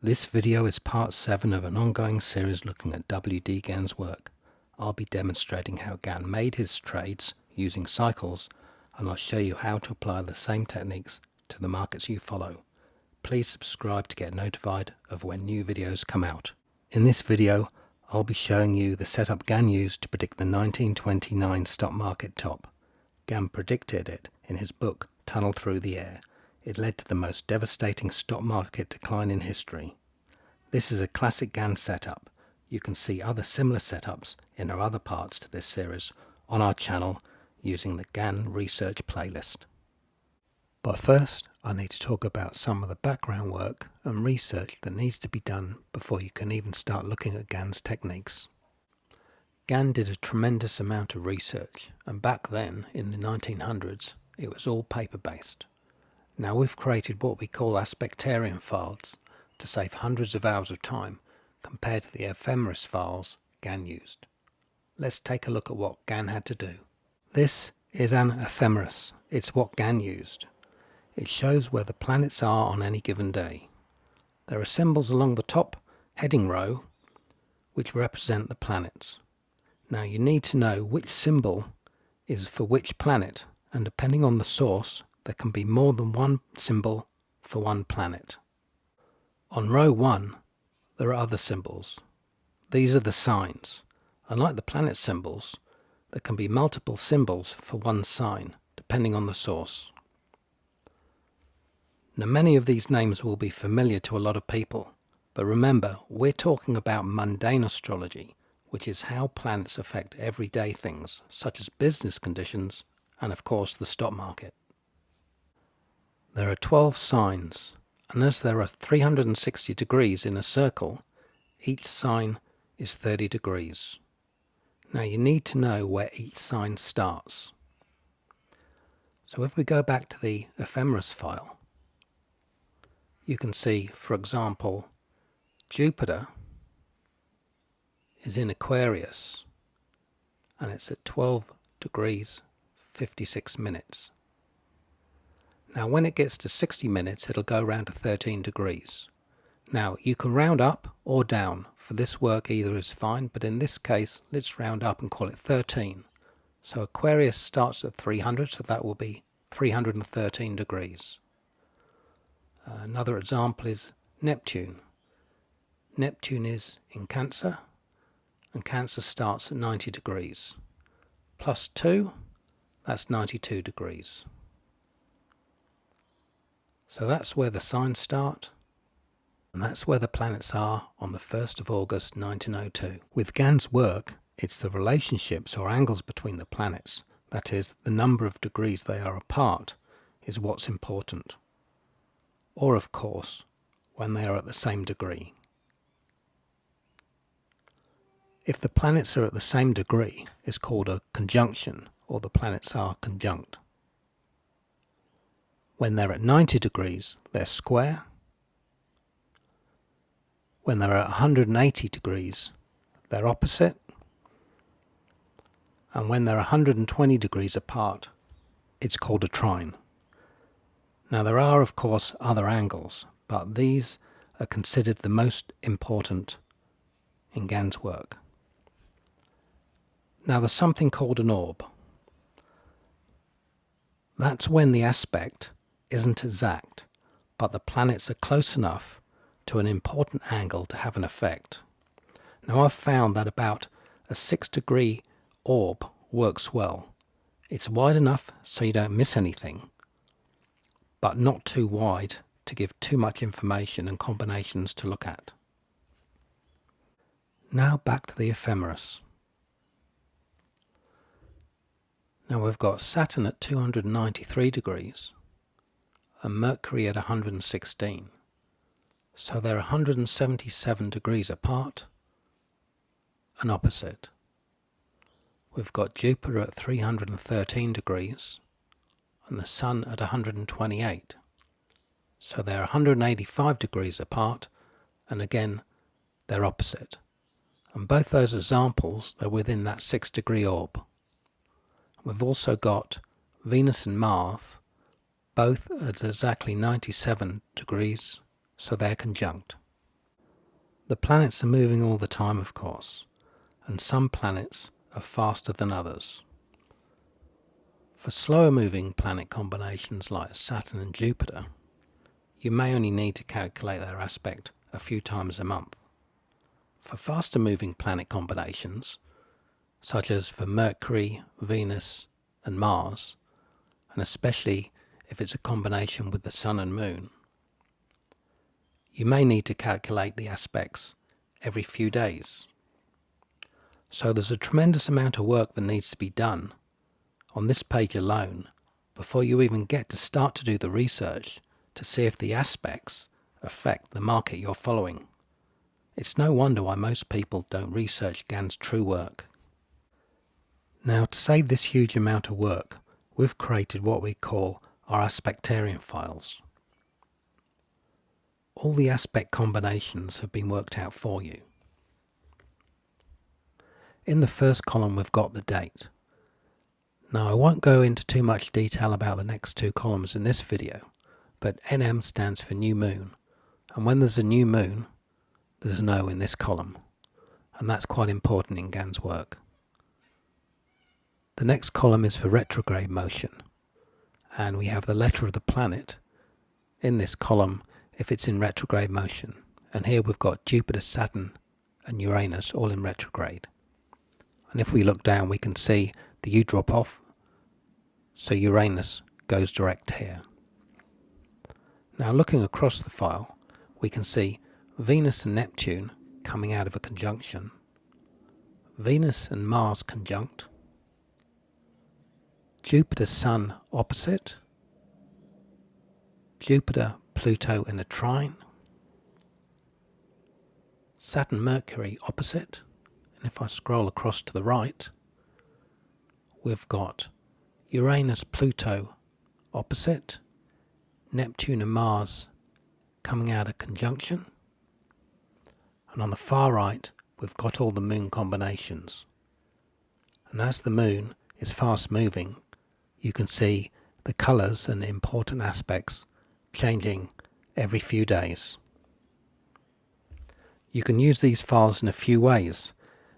This video is part 7 of an ongoing series looking at WD Gann's work. I'll be demonstrating how Gann made his trades using cycles, and I'll show you how to apply the same techniques to the markets you follow. Please subscribe to get notified of when new videos come out. In this video, I'll be showing you the setup Gann used to predict the 1929 stock market top. Gann predicted it in his book Tunnel Through the Air. It led to the most devastating stock market decline in history. This is a classic Gann setup. You can see other similar setups in our other parts to this series on our channel using the Gann Research playlist. But first, I need to talk about some of the background work and research that needs to be done before you can even start looking at Gann's techniques. Gann did a tremendous amount of research, and back then, in the 1900s, it was all paper-based. Now we've created what we call Aspectarian files to save hundreds of hours of time compared to the Ephemeris files Gann used. Let's take a look at what Gann had to do. This is an Ephemeris. It's what Gann used. It shows where the planets are on any given day. There are symbols along the top heading row which represent the planets. Now you need to know which symbol is for which planet, and depending on the source, there can be more than one symbol for one planet. On row 1, there are other symbols. These are the signs. Unlike the planet symbols, there can be multiple symbols for one sign, depending on the source. Now, many of these names will be familiar to a lot of people, but remember, we're talking about mundane astrology, which is how planets affect everyday things, such as business conditions and, of course, the stock market. There are 12 signs, and as there are 360 degrees in a circle, each sign is 30 degrees. Now you need to know where each sign starts. So if we go back to the Ephemeris file, you can see, for example, Jupiter is in Aquarius, and it's at 12 degrees 56 minutes. Now when it gets to 60 minutes, it'll go around to 13 degrees. Now you can round up or down. For this work either is fine, but in this case let's round up and call it 13. So Aquarius starts at 300, so that will be 313 degrees. Another example is Neptune. Neptune is in Cancer, and Cancer starts at 90 degrees. Plus 2, that's 92 degrees. So that's where the signs start, and that's where the planets are on the 1st of August 1902. With Gann's work, it's the relationships or angles between the planets, that is, the number of degrees they are apart, is what's important. Or, of course, when they are at the same degree. If the planets are at the same degree, it's called a conjunction, or the planets are conjunct. When they're at 90 degrees, they're square. When they're at 180 degrees, they're opposite. And when they're 120 degrees apart, it's called a trine. Now there are, of course, other angles, but these are considered the most important in Gann's work. Now there's something called an orb. That's when the aspect isn't exact, but the planets are close enough to an important angle to have an effect. Now I've found that about a 6-degree orb works well. It's wide enough so you don't miss anything, but not too wide to give too much information and combinations to look at. Now back to the Ephemeris. Now we've got Saturn at 293 degrees and Mercury at 116. So they're 177 degrees apart and opposite. We've got Jupiter at 313 degrees and the Sun at 128. So they're 185 degrees apart, and again they're opposite. And both those examples, they're within that 6-degree orb. We've also got Venus and Mars, both at exactly 97 degrees, so they're conjunct. The planets are moving all the time, of course, and some planets are faster than others. For slower moving planet combinations like Saturn and Jupiter, you may only need to calculate their aspect a few times a month. For faster moving planet combinations, such as for Mercury, Venus and Mars, and especially if it's a combination with the Sun and Moon, you may need to calculate the aspects every few days. So there's a tremendous amount of work that needs to be done on this page alone before you even get to start to do the research to see if the aspects affect the market you're following. It's no wonder why most people don't research Gann's true work. Now, to save this huge amount of work, we've created what we call our Aspectarian files. All the aspect combinations have been worked out for you. In the first column we've got the date. Now I won't go into too much detail about the next two columns in this video, but NM stands for new moon, and when there's a new moon, there's an O in this column, and that's quite important in Gann's work. The next column is for retrograde motion, and we have the letter of the planet in this column if it's in retrograde motion, and here we've got Jupiter, Saturn and Uranus all in retrograde. And if we look down, we can see the U drop off, so Uranus goes direct here. Now looking across the file, we can see Venus and Neptune coming out of a conjunction, Venus and Mars conjunct, Jupiter Sun opposite, Jupiter Pluto in a trine, Saturn Mercury opposite, and if I scroll across to the right, we've got Uranus Pluto opposite, Neptune and Mars coming out of conjunction, and on the far right we've got all the moon combinations. And as the moon is fast moving, you can see the colours and important aspects changing every few days. You can use these files in a few ways.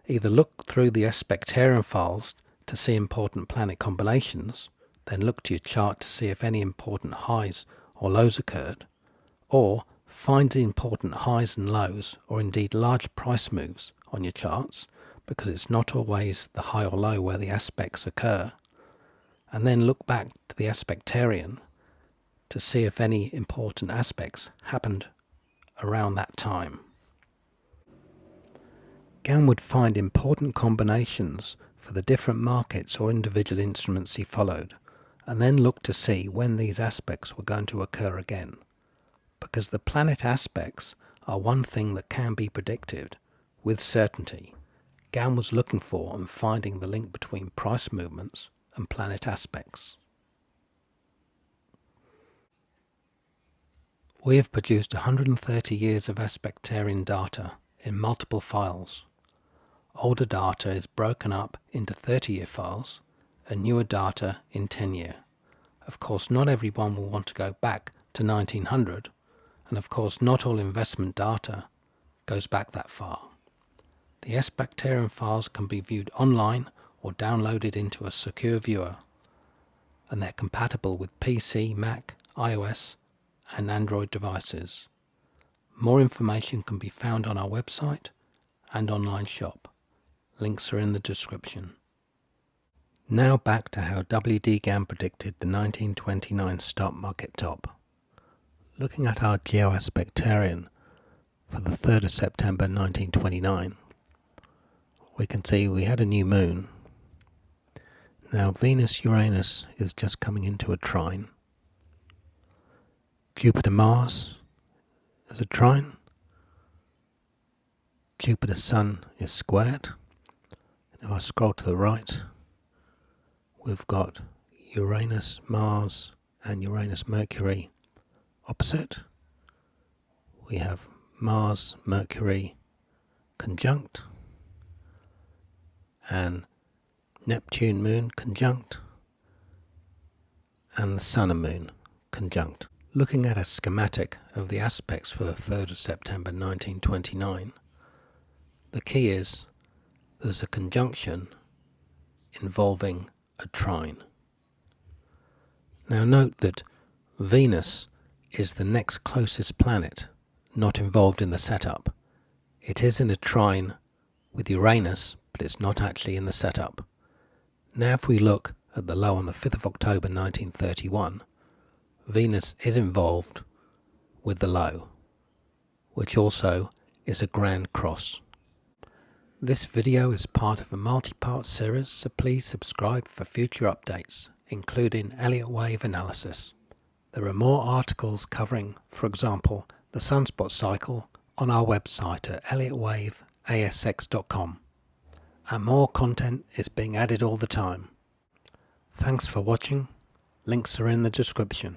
Either look through the Aspectarian files to see important planet combinations, then look to your chart to see if any important highs or lows occurred, or find the important highs and lows, or indeed large price moves on your charts, because it's not always the high or low where the aspects occur, and then look back to the Aspectarian to see if any important aspects happened around that time. Gann would find important combinations for the different markets or individual instruments he followed, and then look to see when these aspects were going to occur again. Because the planet aspects are one thing that can be predicted with certainty, Gann was looking for and finding the link between price movements and planet aspects. We have produced 130 years of Aspectarian data in multiple files. Older data is broken up into 30-year files and newer data in 10-year. Of course, not everyone will want to go back to 1900, and of course not all investment data goes back that far. The Aspectarian files can be viewed online or downloaded into a secure viewer, and they're compatible with PC, Mac, iOS and Android devices. More information can be found on our website and online shop. Links are in the description. Now back to how WD Gann predicted the 1929 stock market top. Looking at our Geo-Aspectarian for the 3rd of September 1929, we can see we had a new moon. Now Venus-Uranus is just coming into a trine. Jupiter-Mars is a trine. Jupiter-Sun is squared. If I scroll to the right, we've got Uranus, Mars and Uranus, Mercury opposite. We have Mars, Mercury conjunct and Neptune, Moon conjunct and the Sun and Moon conjunct. Looking at a schematic of the aspects for the 3rd of September 1929, the key is there's a conjunction involving a trine. Now note that Venus is the next closest planet not involved in the setup. It is in a trine with Uranus, but it's not actually in the setup. Now if we look at the low on the 5th of October 1931, Venus is involved with the low, which also is a grand cross. This video is part of a multi-part series, so please subscribe for future updates, including Elliott Wave analysis. There are more articles covering, for example, the sunspot cycle on our website at elliottwaveasx.com, and more content is being added all the time. Thanks for watching. Links are in the description.